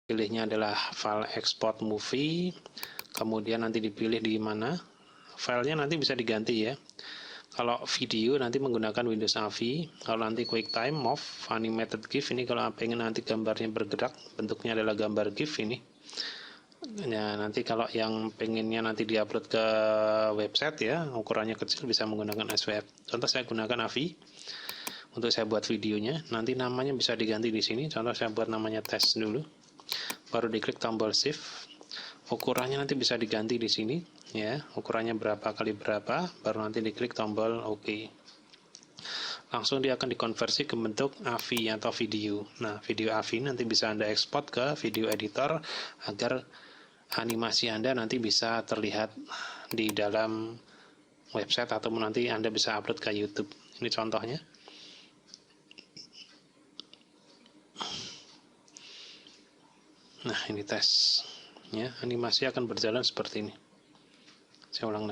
pilihnya adalah file export movie, kemudian nanti dipilih di mana, filenya nanti bisa diganti ya. Kalau video nanti menggunakan Windows AVI, kalau nanti QuickTime, MOV, Animated GIF, ini kalau pengen nanti gambarnya bergerak, bentuknya adalah gambar GIF ini. Ya, nanti kalau yang pengennya nanti diupload ke website ya, ukurannya kecil bisa menggunakan SVF. Contoh saya gunakan AVI untuk saya buat videonya, nanti namanya bisa diganti di sini. Contoh saya buat namanya tes dulu, baru diklik tombol shift. Ukurannya nanti bisa diganti di sini ya, ukurannya berapa kali berapa, baru nanti diklik tombol OK. Langsung dia akan dikonversi ke bentuk AVI atau video. Nah, video AVI nanti bisa Anda ekspor ke video editor agar animasi Anda nanti bisa terlihat di dalam website ataupun nanti Anda bisa upload ke YouTube. Ini contohnya. Nah, ini tes. Ya, animasi akan berjalan seperti ini. Saya ulang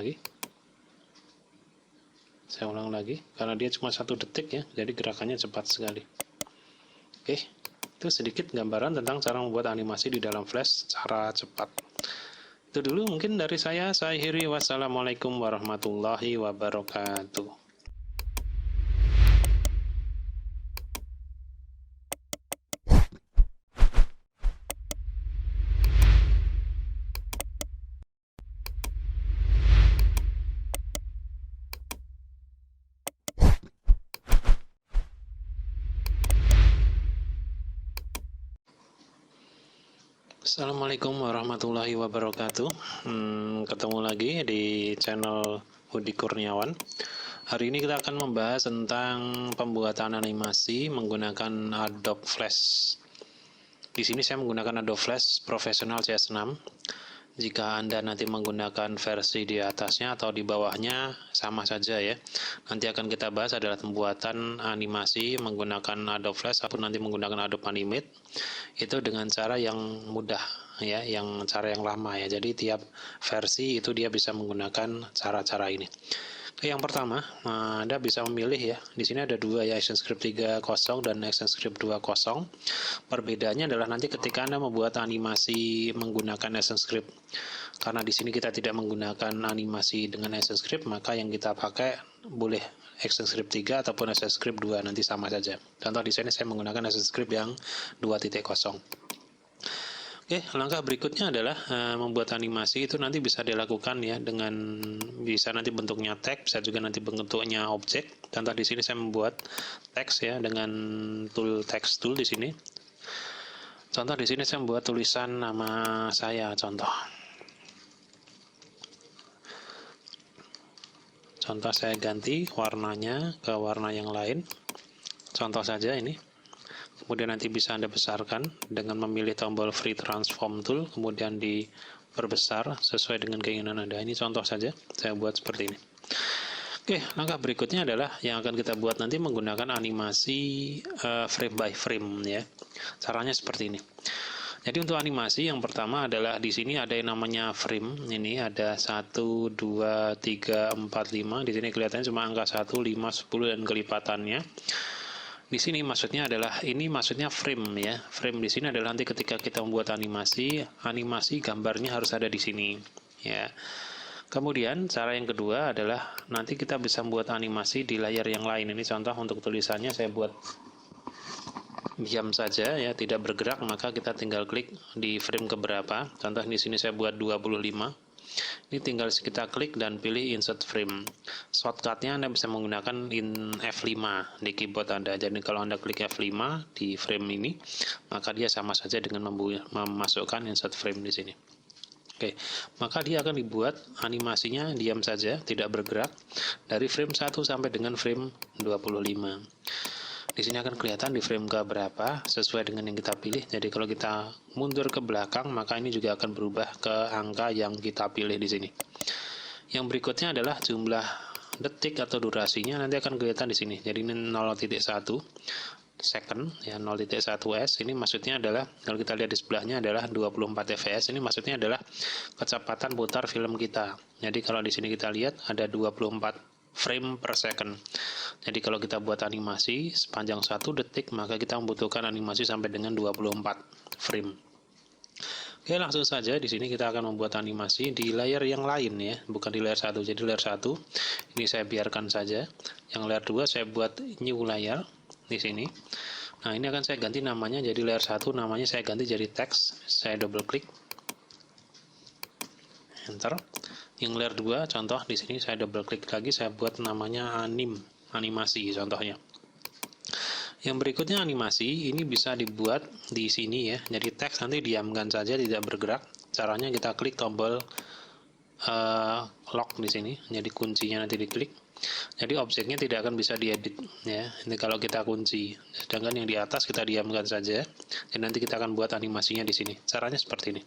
lagi karena dia cuma 1 detik ya, jadi gerakannya cepat sekali. Oke, itu sedikit gambaran tentang cara membuat animasi di dalam Flash secara cepat. Itu dulu mungkin dari saya akhiri. Wassalamualaikum warahmatullahi wabarakatuh. Assalamualaikum warahmatullahi wabarakatuh. Ketemu lagi di channel Budi Kurniawan. Hari ini kita akan membahas tentang pembuatan animasi menggunakan Adobe Flash. Di sini saya menggunakan Adobe Flash Professional CS6. Jika Anda nanti menggunakan versi di atasnya atau di bawahnya sama saja ya. Nanti akan kita bahas adalah pembuatan animasi menggunakan Adobe Flash ataupun nanti menggunakan Adobe Animate. Itu dengan cara yang mudah ya, cara yang lama ya. Jadi tiap versi itu dia bisa menggunakan cara-cara ini. Yang pertama, Anda bisa memilih ya. Di sini ada 2 ya, ActionScript 3.0 dan ActionScript 2.0. Perbedaannya adalah nanti ketika Anda membuat animasi menggunakan ActionScript. Karena di sini kita tidak menggunakan animasi dengan ActionScript, maka yang kita pakai boleh ActionScript 3 ataupun ActionScript 2, nanti sama saja. Contoh di sini saya menggunakan ActionScript yang 2.0. Oke, langkah berikutnya adalah membuat animasi itu nanti bisa dilakukan ya dengan bisa nanti bentuknya teks, bisa juga nanti bentuknya objek. Contoh di sini saya membuat teks ya dengan tool text tool di sini. Contoh di sini saya membuat tulisan nama saya, contoh saya ganti warnanya ke warna yang lain. Contoh saja ini. Kemudian nanti bisa Anda besarkan dengan memilih tombol Free Transform Tool, kemudian diperbesar sesuai dengan keinginan Anda. Ini contoh saja, saya buat seperti ini. Oke, langkah berikutnya adalah yang akan kita buat nanti menggunakan animasi frame by frame ya. Caranya seperti ini. Jadi untuk animasi yang pertama adalah di sini ada yang namanya frame. Ini ada 1, 2, 3, 4, 5. Di sini kelihatannya cuma angka 1, 5, 10 dan kelipatannya. Di sini maksudnya adalah ini maksudnya frame ya. Frame di sini adalah nanti ketika kita membuat animasi gambarnya harus ada di sini ya. Kemudian cara yang kedua adalah nanti kita bisa membuat animasi di layar yang lain. Ini contoh untuk tulisannya saya buat diam saja ya, tidak bergerak, maka kita tinggal klik di frame keberapa. Contoh di sini saya buat 25. Ini tinggal kita klik dan pilih insert frame. Shortcutnya Anda bisa menggunakan F5 di keyboard Anda. Jadi kalau Anda klik F5 di frame ini, maka dia sama saja dengan memasukkan insert frame di sini. Oke, maka dia akan dibuat animasinya diam saja, tidak bergerak dari frame 1 sampai dengan frame 25. Di sini akan kelihatan di frame ke berapa sesuai dengan yang kita pilih. Jadi kalau kita mundur ke belakang, maka ini juga akan berubah ke angka yang kita pilih di sini. Yang berikutnya adalah jumlah detik atau durasinya nanti akan kelihatan di sini. Jadi ini 0.1 second ya, 0.1s. Ini maksudnya adalah kalau kita lihat di sebelahnya adalah 24 fps. Ini maksudnya adalah kecepatan putar film kita. Jadi kalau di sini kita lihat ada 24 frame per second. Jadi kalau kita buat animasi sepanjang 1 detik, maka kita membutuhkan animasi sampai dengan 24 frame. Oke, langsung saja di sini kita akan membuat animasi di layer yang lain ya, bukan di layer 1. Jadi layer 1 ini saya biarkan saja. Yang layer 2 saya buat new layer di sini. Nah, ini akan saya ganti namanya jadi layer 1, namanya saya ganti jadi teks. Saya double klik. Enter. Yang layer 2 contoh di sini saya double klik lagi, saya buat namanya animasi contohnya. Yang berikutnya animasi, ini bisa dibuat di sini ya. Jadi teks nanti diamkan saja, tidak bergerak. Caranya kita klik tombol lock di sini. Jadi kuncinya nanti diklik. Jadi objeknya tidak akan bisa diedit ya. Ini kalau kita kunci. Sedangkan yang di atas kita diamkan saja. Dan nanti kita akan buat animasinya di sini. Caranya seperti ini.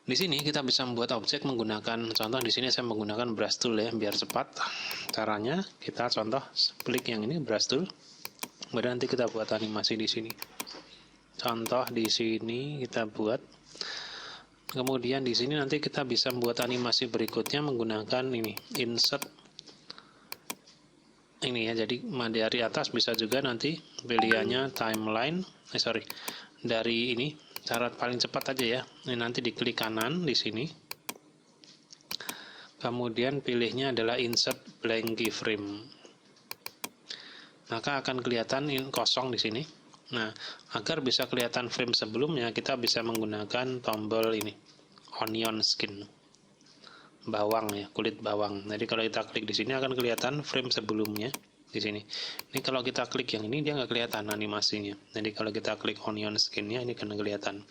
Di sini kita bisa membuat objek menggunakan, contoh di sini saya menggunakan brush tool ya, biar cepat. Caranya kita contoh klik yang ini brush tool. Kemudian nanti kita buat animasi di sini. Contoh di sini kita buat. Kemudian di sini nanti kita bisa membuat animasi berikutnya menggunakan ini, insert. Ini ya, jadi dari atas bisa juga nanti pilihannya timeline. Dari ini cara paling cepat aja ya. Ini nanti diklik kanan di sini. Kemudian pilihnya adalah insert blank keyframe. Maka akan kelihatan kosong di sini. Nah, agar bisa kelihatan frame sebelumnya, kita bisa menggunakan tombol ini, onion skin, bawang ya, kulit bawang. Jadi kalau kita klik di sini akan kelihatan frame sebelumnya di sini. Ini kalau kita klik yang ini dia nggak kelihatan animasinya. Jadi kalau kita klik onion skinnya ini akan kelihatan.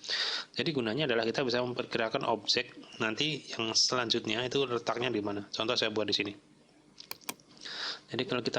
Jadi gunanya adalah kita bisa memperkirakan objek nanti yang selanjutnya itu letaknya di mana. Contoh saya buat di sini. Jadi kalau kita